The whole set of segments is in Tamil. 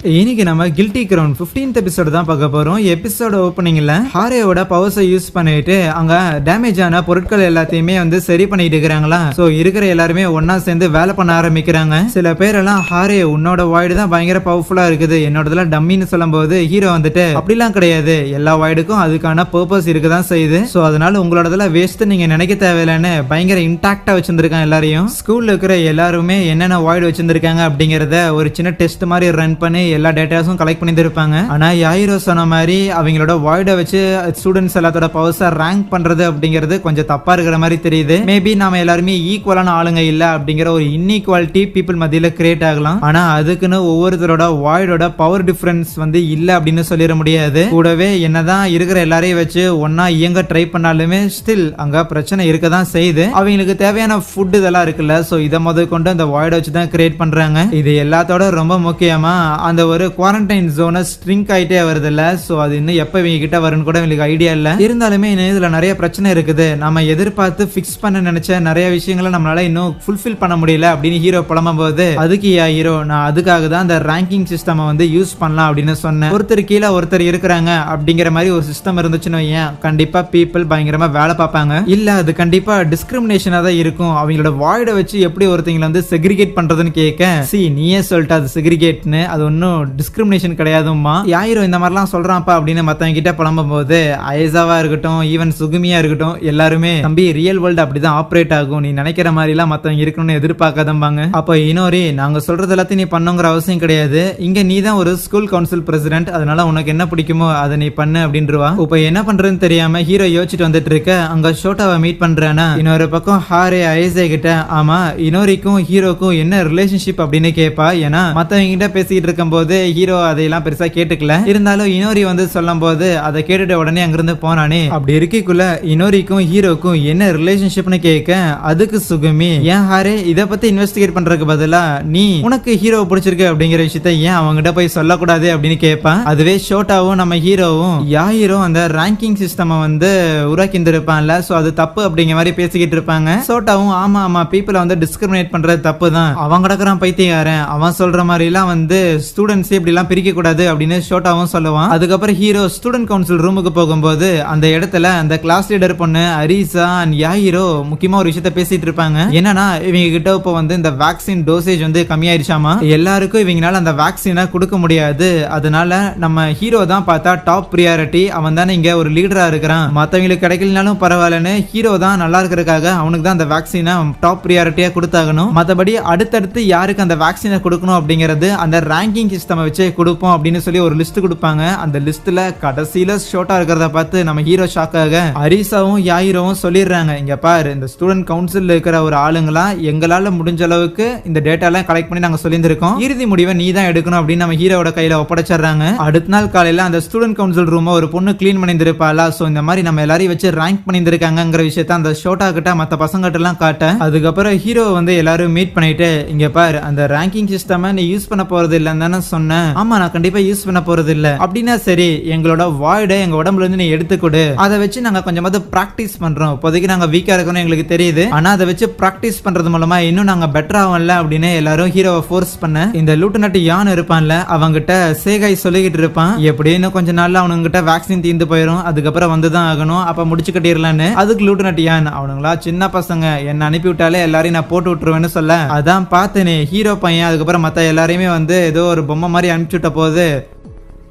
இன்னைக்கு நம்ம கில்ட்டி கிரவுன் 15th எபிசோட் தான் பார்க்க போறோம். எபிசோட் ஓப்பனிங்ல ஹாரேயோட பவர்ஸை யூஸ் பண்ணிட்டு அங்க டேமேஜ் ஆன பொருட்கள் எல்லாத்தையுமே வந்து சரி பண்ணிட்டு இருக்காங்களா. சோ இருக்கிற எல்லாருமே ஒன்னா சேர்ந்து வேலை பண்ண ஆரம்பிக்கிறாங்க. சில பேர் எல்லாம் ஹாரே உன்னோட வாய்டு தான் பயங்கர பவர்ஃபுல்லா இருக்குது, என்னோடதெல்லாம் டம்மின்னு சொல்லும் போது ஹீரோ வந்துட்டு அப்படிலாம் கிடையாது, எல்லா வாய்டுக்கும் அதுக்கான பர்பஸ் இருக்குதான் செய்யுது. சோ அதனால உங்களோடதெல்லாம் வேஸ்ட் நீங்க நினைக்க தேவையில்லைன்னு பயங்கர இன்டாக்டா வச்சிருக்காங்க. எல்லாரையும் ஸ்கூல்ல இருக்கிற எல்லாருமே என்னென்ன வாய்டு வச்சிருக்காங்க அப்படிங்கறத ஒரு சின்ன டெஸ்ட் மாதிரி ரன் பண்ணி எல்லா டேட்டாஸும் கலெக்ட் பண்ணிட்டு இருப்பாங்க. ஆனா யாயிரோ சொன்ன மாதிரி அவங்களோட வாய்டை வச்சு ஸ்டூடெண்ட்ஸ் எல்லாத்தோட பவர்ஸை ரேங்க் பண்றது அப்படிங்கிறது கொஞ்சம் தப்பா இருக்கிற மாதிரி தெரியுது. மேபி நாம எல்லாருமே ஈக்குவலான ஆளுங்க இல்ல அப்படிங்கிற ஒரு இன்இக்வாலிட்டி பீப்புள் மத்தியில கிரியேட் ஆகலாம். ஆனா அதுக்குன்னு ஒவ்வொருத்தரோட வாய்டோட பவர் டிஃபரன்ஸ் வந்து இல்ல அப்படின்னு சொல்லிட முடியாது. கூடவே என்னதான் இருக்கிற எல்லாரையும் வச்சு ஒன்னா இயங்க ட்ரை பண்ணாலுமே ஸ்டில் அங்க பிரச்சனை இருக்கதான் செய்யுது. அவங்களுக்கு தேவையான ஃபுட் இதெல்லாம் இருக்குல்ல, சோ இதை முதல் கொண்டு அந்த வாய்டை வச்சு தான் கிரியேட் பண்றாங்க. இது எல்லாத்தோட ரொம்ப முக்கியமா அந்த ஒரு குவாரண்டைன் ஜோனை ஸ்ட்ரிங்க் ஆயிட்டே வருது இல்ல. சோ அது இன்னும் எப்ப இவங்க கிட்ட வரும்னு கூட இவங்களுக்கு ஐடியா இல்ல. இருந்தாலுமே இதுல நிறைய பிரச்சனை இருக்குது. நம்ம எதிர்பார்த்து ஃபிக்ஸ் பண்ண நினைச்ச நிறைய விஷயங்களை நம்மளால இன்னும் ஃபுல்ஃபில் பண்ண முடியல அப்படின்னு ஹீரோ புலம்பும் போது, அதுக்கு ஹீரோ நான் அதுக்காக தான் அந்த ரேங்கிங் சிஸ்டம் வந்து யூஸ் பண்ணலாம் அப்படின்னு சொன்னேன். ஒருத்தர் கீழே ஒருத்தர் இருக்கிறாங்க அப்படிங்கிற மாதிரி ஒரு சிஸ்டம் இருந்துச்சுன்னு ஏன் கண்டிப்பா பீப்புள் பயங்கரமா வேலை பார்ப்பாங்க. இல்ல அது கண்டிப்பா டிஸ்கிரிமினேஷனா தான் இருக்கும். அவங்களோட வாய்டை வச்சு எப்படி ஒருத்தங்களை வந்து செக்ரிகேட் பண்றதுன்னு கேட்க, சி நீயே சொல்லிட்டு அது செக்ரிகேட்னு, அது ஒன்னும் டிஸ்கிரிமினேஷன் கிடையாதுமா, யாயிரோ இந்த மாதிரிலாம் சொல்றான்ப்பா அப்படின்னு மத்தவங்க கிட்ட புலம்பும் போது ஐசாவா இருக்கட்டும் ஈவன் சுகுமியா இருக்கட்டும் எல்லாருமே தம்பி ரியல் வேர்ல்டு அப்படிதான் ஆப்ரேட் ஆகும், நீ நினைக்கிற மாதிரி எல்லாம் மத்தவங்க இருக்கணும்னு எதிர்பார்க்காதம்பாங்க. அப்போ இனோரி நாங்க சொல்றது எல்லாத்தையும் நீ பண்ணுங்கிற அவசியம் கிடையாது, இங்க நீ தான் ஒரு ஸ்கூல் கவுன்சில் பிரசிடென்ட், அதனால உனக்கு என்ன பிடிக்குமோ அதை நீ பண்ணு அப்படின்றவா. இப்ப என்ன பண்றதுன்னு தெரியாம ஹீரோ யோசிச்சுட்டு வந்துட்டு இருக்க அங்க ஷோட்டாவை மீட் பண்றானா. இன்னொரு பக்கம் ஹாரே ஐசே கிட்ட ஆமா இனோரிக்கும் ஹீரோக்கும் என்ன ரிலேஷன்ஷிப் அப்படின்னு கேட்பா. ஏன்னா மத்தவங்க கிட்ட பேசிக்கிட்டு இருக்கும் போது ஹீரோ அதையெல்லாம் பெருசா கேட்டுக்கல. இருந்தாலும் இனோரி வந்து சொல்லும் போது அதை கேட்டுட்டு உடனே அங்கிருந்து போனானே. அப்படி இருக்கக்குள்ள இனோரிக்கும் ஹீரோக்கும் என்ன ரிலேஷன்ஷிப்னு கேட்க, அதுக்கு சுகுமி ஏன் ஹாரே இதை பத்தி இன்வெஸ்டிகேட் பண்றதுக்கு பதிலா நீ உனக்கு ஹீரோ பிடிச்சிருக்கு அப்படிங்கிற விஷயத்த ஏன் அவங்ககிட்ட போய் சொல்லக்கூடாது அப்படின்னு கேட்பான். அதுவே ஷோட்டாவும் நம்ம ஹீரோவும் யாயிரோ அந்த ரேங்கிங் சிஸ்டம் வந்து உருவாக்கி இருப்பான்ல, சோ அது தப்பு அப்படிங்கிற மாதிரி பேசிக்கிட்டு இருப்பாங்க. ஷோட்டாவும் ஆமா ஆமா பீப்புளை வந்து டிஸ்கிரிமினேட் பண்றது தப்பு தான், அவன் கிடக்குறான் பைத்தியக்காரன், அவன் சொல்ற மாதிரி எல்லாம் வந்து ஸ்டூடெண்ட்ஸ் இப்படி எல்லாம் பிரிக்க கூடாது அப்படின்னு ஷோட்டாவும் சொல்லுவான். அதுக்கப்புறம் ஹீரோ ஸ்டூடெண்ட் கவுன்சில் ரூமுக்கு போகும்போது அந்த இடத்துல அந்த கிளாஸ் லீடர் பொண்ணு அரிசா அண்ட் யாயிரோ முக்கியமா ஒரு விஷயத்த பேசிட்டு இருப்பாங்க. என்னன்னா இவங்க கிட்ட இப்போ வந்து இந்த வேக்சின் டோசேஜ் வந்து கம்மியாயிருச்சாமா, எல்லாருக்கும் இவங்களால அந்த வேக்சினை கொடுக்க முடியாது, அதனால நம்ம ஹீரோ தான் பார்த்தா டாப் பிரியாரிட்டி, அவன் தானே இங்க ஒரு லீடரா இருக்கிறான், மத்தவங்களுக்கு கிடைக்கலனாலும் பரவாயில்லன்னு ஹீரோ தான் நல்லா இருக்கிறதுக்காக அவனுக்கு தான் அந்த வேக்சினை டாப் பிரியாரிட்டியா கொடுத்தாகணும். மற்றபடி அடுத்தடுத்து யாருக்கு அந்த வேக்சினை கொடுக்கணும் அப்படிங்கிறது அந்த ரேங்கிங் சிஸ்டம் வச்சு கொடுப்போம் அப்படின்னு சொல்லி ஒரு லிஸ்ட் கொடுப்பாங்க. அந்த லிஸ்ட்ல கடைசியில ஷோட்டா இருக்கிறத பார்த்து நம்ம ஹீரோ ஷாக் ஆக அரிசாவும் யாயிரோவும் சொல்லிடுறாங்க, இங்க பாரு இந்த ஸ்டூடெண்ட் கவுன்சில் இருக்கிற ஒரு ஆளுங்களா எங்களால முடிஞ்ச அளவுக்கு இந்த டேட்டா எல்லாம் கலெக்ட் பண்ணி நாங்க சொல்லியிருந்திருக்கோம், இறுதி முடிவை நீ தான் எடுக்கணும் அப்படின்னு நம்ம ஹீரோட கையில ஒப்படைச்சிடுறாங்க. அடுத்த நாள் காலையில அந்த ஸ்டூடெண்ட் கவுன்சில் ரூம் ஒரு பொண்ணு கிளீன் பண்ணியிருப்பாளா, சோ இந்த மாதிரி நம்ம எல்லாரையும் வச்சு ரேங்க் பண்ணியிருக்காங்கிற விஷயத்த அந்த ஷோட்டா கிட்ட மத்த பசங்க கிட்ட எல்லாம் காட்ட, அதுக்கப்புறம் ஹீரோ வந்து எல்லாரும் மீட் பண்ணிட்டு இங்க பாரு அந்த ரேங்கிங் சிஸ்டம் நீ யூஸ் பண்ண போறது இல்லன்னு தானே சொன்னேன், ஆமா நான் கண்டிப்பா யூஸ் பண்ண போறது இல்ல அப்படின்னா சரி எங்களோட வாய்டை எங்க உடம்புல இருந்து நீ எடுத்துக்கொடு, அதை வச்சு நாங்க கொஞ்சமாவது பிராக்டிஸ் பண்றோம், இப்போதைக்கு நாங்க வீக்கா இருக்கணும் எங்களுக்கு தெரியுது, ஆனா அதை வச்சு பிராக்டிஸ் பண்றது மூலமா இன்னும் நாங்க பெட்டர் ஆகும்ல அப்படின்னு எல்லாரும் ஹீரோவை ஃபோர்ஸ் பண்ண, இந்த லூட்டனட் யான் இருப்பான்ல அவங்கிட்ட சேகாய் சொல்லிக்கிட்டு இருப்பான், எப்படின்னு கொஞ்ச நாள்ல அவனுங்கிட்ட வேக்சின் தீர்ந்து போயிடும், அதுக்கப்புறம் வந்துதான் ஆகணும், அப்ப முடிச்சு கட்டிடலான்னு. அதுக்கு லூட்டனட் யான் அவனுங்களா சின்ன பசங்க என்ன அனுப்பி விட்டாலே எல்லாரையும் நான் போட்டு விட்டுருவேன்னு சொல்ல, அதான் பார்த்தேனே ஹீரோ பையன் அதுக்கப்புறம் மத்த எல்லாரையுமே வந்து ஏதோ ஒரு பொம்மை மாதிரி அனுப்பிச்சுட்ட போது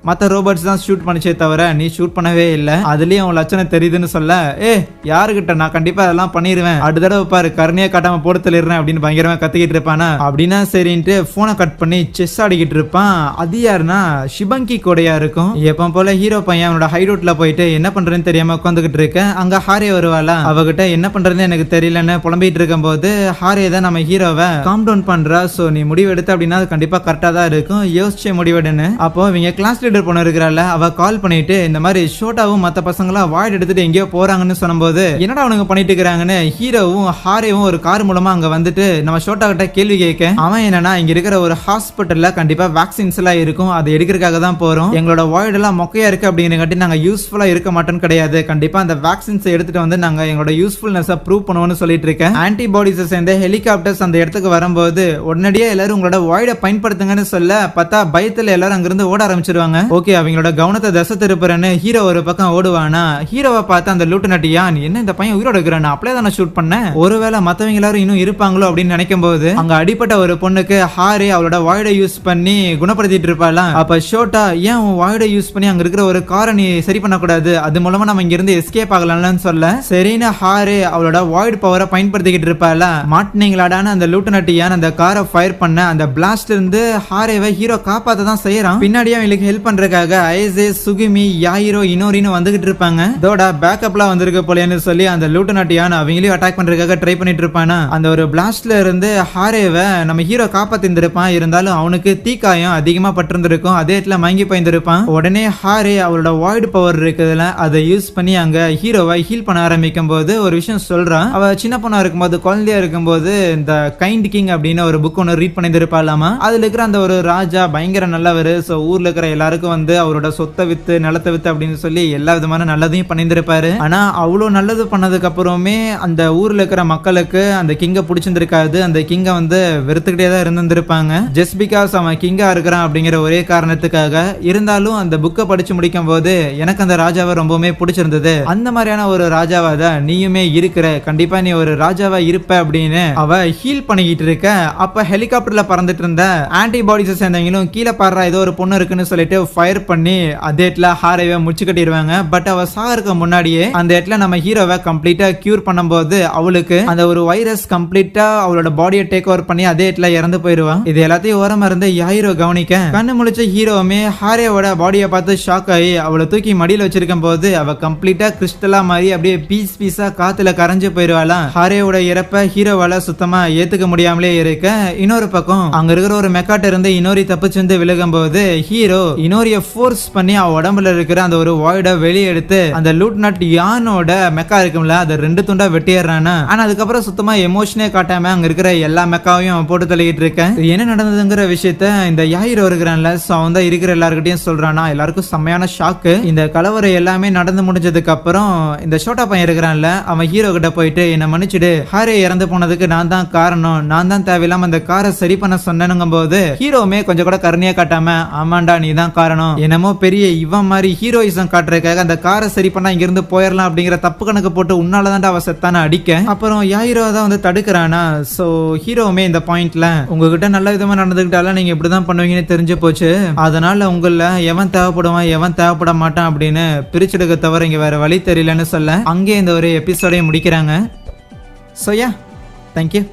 மற்ற ரோபோட்ஸ் தான் ஷூட் பண்ணிச்சே தவிர நீ ஷூட் பண்ணவே இல்லை, அதுலயும் அவன் லட்சணம் தெரியுதுன்னு சொல்ல, யாருகிட்ட நான் கண்டிப்பா அதெல்லாம் பண்ணிடுவேன், அடுத்த தடவை பாரு கருணையா காட்டாம போட்டு தள்ளிடுறேன் அப்படின்னு பயங்கரமா கத்திக்கிட்டு இருப்பானா. அப்படின்னா சரின்ட்டு போனை கட் பண்ணி செஸ் ஆடிக்கிட்டு இருப்பான். அது யாருன்னா ஷிபங்கி கோடையா இருக்கும். எப்போ போல ஹீரோ பையன் அவனோட ஹைடவுட்ல போயிட்டு என்ன பண்றதுன்னு தெரியாம உட்காந்துக்கிட்டு இருக்க, அங்க ஹாரே வருவாளா, அவகிட்ட என்ன பண்றதுன்னு எனக்கு தெரியலன்னு புலம்பிட்டு இருக்கும் போது ஹாரே தான் நம்ம ஹீரோவை காம் டவுன் பண்றா. சோ நீ முடிவு எடுத்த அப்படின்னா அது கண்டிப்பா கரெக்டா தான் இருக்கும், யோசிச்ச முடிவெடுன்னு. அப்போ இவங்க கிளாஸ் லீடர் பொண்ணு இருக்கிறாள், அவ கால் பண்ணிட்டு இந்த மாதிரி ஷோட்டாவும் மத்த பசங்களாம் வாய்ட் எடுத்துட்டு எங்கேயோ போறாங்கன்னு சொன்னபோது என்னடா அவனுங்க பண்ணிட்டு இருக்காங்கன்னு ஹீரோவும் ஹாரேவும் ஒரு கார் மூலமா அங்க வந்துட்டு நம்ம ஷோட்டா கிட்ட கேள்வி கேட்க, அவன் என்னன்னா இங்க இருக்கிற ஒரு ஹாஸ்பிட்டல்ல கண்டிப்பா வேக்சின்ஸ் எல்லாம் இருக்கும், அது எடுக்கிறதுக்காக தான் போறோம், எங்களோட வாய்ட் எல்லாம் மொக்கையா இருக்கு அப்படிங்கிறங்காட்டி நாங்க யூஸ்ஃபுல்லா இருக்க மாட்டோம் கிடையாது, கண்டிப்பா அந்த வேக்சின்ஸ் எடுத்துட்டு வந்து நாங்க எங்களோட யூஸ்ஃபுல்னஸ் ப்ரூவ் பண்ணுவோம்னு சொல்லிட்டு இருக்கேன். ஆன்டிபாடிஸ் சேர்ந்த ஹெலிகாப்டர்ஸ் அந்த இடத்துக்கு வரும்போது உடனடியே எல்லாரும் உங்களோட வாய்டை பயன்படுத்துங்கன்னு சொல்ல பார்த்தா பயத்துல எல்லாரும் அங்கிருந்து ஓட ஆரம்பிச்சிருவாங்க. ஓகே, அவங்களோட கவனத்தை தசை திருப்புறன்னு ஹீரோ ஒரு பக்கம் ஓடுவானா, ஹீரோவை பார்த்து அந்த லூட்டனட் யான் என்ன இந்த பையன் உயிரோட இருக்கிறான், அப்படியே தானே ஷூட் பண்ணேன், ஒருவேளை மத்தவங்க எல்லாரும் இன்னும் இருப்பாங்களோ அப்படின்னு நினைக்கும் போது அங்க அடிப்பட்ட ஒரு பொண்ணுக்கு ஹாரி அவளோட வாய்டை யூஸ் பண்ணி குணப்படுத்திட்டு இருப்பாளாம். அப்ப ஷோட்டா, ஏன் உன் வாய்டை யூஸ் பண்ணி அங்க இருக்கிற ஒரு காரை நீ சரி பண்ணக்கூடாது, அது மூலமா நம்ம இங்க இருந்து எஸ்கேப் ஆகலாம்னு சொல்ல சரின்னு ஹாரி அவளோட வாய்ட் பவரை பயன்படுத்திக்கிட்டு இருப்பாள. மாட்டினீங்களாடான அந்த லூட்டனட் யான் அந்த காரை ஃபயர் பண்ண அந்த பிளாஸ்ட்ல இருந்து ஹாரேவை ஹீரோ காப்பாத்த தான் செய்யறான். பின்னாடியே அவங்களுக்கு ஹெல்ப் பண்றதுக்காக ஐசே, சுகுமி, யாயிரோ, இனோரின்னு வந்துகிட்டு இருப்பாங்க. இதோட பேக்கப்லாம் வந்திருக்க போலேன்னு சொல்லி அந்த லூட்டனட் யான் அவங்களையும் அட்டாக் பண்றதுக்காக ட்ரை பண்ணிட்டு இருப்பானா. அந்த ஒரு பிளாஸ்ட்ல இருந்து ஹாரேவை நம்ம ஹீரோ காப்பாத்திருந்திருப்பான், இருந்தாலும் அவனுக்கு தீக்காயம் அதிகமா பட்டிருந்திருக்கும், அதே இடத்துல மயங்கி போயிருந்திருப்பான். உடனே ஹாரே அவளோட வாய்ட் பவர் இருக்குதுல அதை யூஸ் பண்ணி அங்க ஹீரோவை ஹீல் பண்ண ஆரம்பிக்கும் போது ஒரு விஷயம் சொல்றான். அவ சின்ன பொண்ணா இருக்கும்போது, குழந்தையா இருக்கும்போது இந்த கைண்ட் கிங் அப்படின்னு ஒரு புக் ஒன்று ரீட் பண்ணிருப்பாலாமா. அதுல இருக்கிற அந்த ஒரு ராஜா பயங்கர நல்லவர், சோ ஊர்ல இருக்கிற எல்லாருக்கும் வந்து அவரோட சொத்தை வித்து நிலத்தை வித்து அப்படின்னு சொல்லி எல்லா விதமான நல்லதையும் பண்ணியிருப்பாரு. ஆனா அவ்வளவு நல்லது பண்ணதுக்கு அப்புறமே அந்த ஊர்ல இருக்கிற மக்களுக்கு அந்த கிங்க பிடிச்சிருந்திருக்காது, அந்த கிங்க வந்து வெறுத்துக்கிட்டே தான் இருந்திருப்பாங்க, ஜஸ்ட் பிகாஸ் அவன் கிங்கா இருக்கிறான் அப்படிங்கிற ஒரே காரணத்துக்காக. இருந்தாலும் அந்த புக்கை படிச்சு முடிக்கும் போது எனக்கு அந்த ராஜாவை ரொம்பவுமே பிடிச்சிருந்தது, அந்த மாதிரியான ஒரு ராஜாவா தான் நீயுமே இருக்கிற, கண்டிப்பா நீ ஒரு ராஜாவா இருப்ப அப்படின்னு அவ ஹீல் பண்ணிக்கிட்டு இருக்க. அப்ப ஹெலிகாப்டர்ல பறந்துட்டு இருந்த ஆன்டிபாடிஸ் சேர்ந்தவங்களும் கீழே பாடுறா ஏதோ ஒரு பொண்ணு இருக்குன்னு சொல்லிட்டு ஃபயர் பண்ணி அதே இடத்துல ஹாரேவை முடிச்சு கட்டிடுவாங்க. பட் அவ சாகருக்கு முன்னாடியே அந்த இடத்துல நம்ம ஹீரோவை கம்ப்ளீட்டா கியூர் பண்ணும்போது அவளுக்கு அந்த ஒரு வைரஸ் கம்ப்ளீட்டா அவளோட பாடியை டேக் ஓவர் பண்ணி அதே இடத்துல இறந்து போயிருவான். இது எல்லாத்தையும் ஓரமா இருந்து யாயிரோ கவனிக்க கண்ணு முழிச்ச ஹீரோவுமே ஹாரேவோட பாடியை பார்த்து ஷாக் ஆகி அவளை தூக்கி மடியில வச்சிருக்கும் போது அவ கம்ப்ளீட்டா கிறிஸ்டலா மாதிரி அப்படியே பீஸ் பீஸா காத்துல கரைஞ்சு போயிருவாளாம். ஹாரேவோட இறப்ப ஹீரோவால சுத்தமா ஏத்துக்க முடியாமலே இருக்க, இன்னொரு பக்கம் அங்க இருக்கிற ஒரு மெக்காட்ட இருந்து இன்னொரு தப்பிச்சு விலகும் போது ஹீரோ இன்னொரிய ஃபோர்ஸ் பண்ணி அவ உடம்புல இருக்கிற அந்த ஒரு வாய்டை வெளியே எடுத்து அந்த லூட்னட் யானோட மெக்கா இருக்கும்ல அதை 2 துண்டா வெட்டிடுறானா. ஆனா அதுக்கப்புறம் சுத்தமா எமோஷனே காட்டாம அங்க இருக்கிற எல்லா மெக்காவையும் போட்டு தள்ளிக்கிட்டு இருக்கேன். என்ன நடந்ததுங்கிற விஷயத்த இந்த யாயிரோ இருக்கிறான்ல, சோ அவன் தான் இருக்கிற எல்லாருக்கிட்டையும் சொல்றானா. எல்லாருக்கும் செம்மையான ஷாக்கு. இந்த கலவரம் எல்லாமே நடந்து முடிஞ்சதுக்கு அப்புறம் இந்த ஷோட்டா பையன் இருக்கிறான்ல, அவன் ஹீரோ கிட்ட போயிட்டு என்ன மன்னிச்சுடு, ஹாரே இறந்து போனதுக்கு நான் தான் காரணம், நான் தான் தேவையில்லாம அந்த காரை சரி பண்ண சொன்னேனுங்கும் போது ஹீரோமே கொஞ்சம் கூட கருணையா காட்டாம, ஆமாண்டா நீ தான் காரணம், என்னமோ பெரிய இவன் மாதிரி ஹீரோயிசம் காட்டுறதுக்காக அந்த காரை சரி பண்ணா இங்க இருந்து போயிடலாம் அப்படிங்கிற தப்பு கணக்கு போட்டு உன்னாலதான் அவ செத்தான அடிக்க. அப்புறம் யாயிரோ தான் வந்து தடுக்கிறானா. சோ ஹீரோவுமே இந்த பாயிண்ட்ல உங்ககிட்ட நல்ல விதமா நடந்துகிட்டாலும் நீங்க இப்படிதான் பண்ணுவீங்கன்னு தெரிஞ்சு போச்சு, அதனால உங்கள எவன் தேவைப்படுவான் எவன் தேவைப்பட மாட்டான் அப்படின்னு பிரிச்செடுக்க தவிர இங்க வேற வழி தெரியலன்னு சொல்ல அங்கே இந்த ஒரு எபிசோடையும் முடிக்கிறாங்க. So yeah, thank you.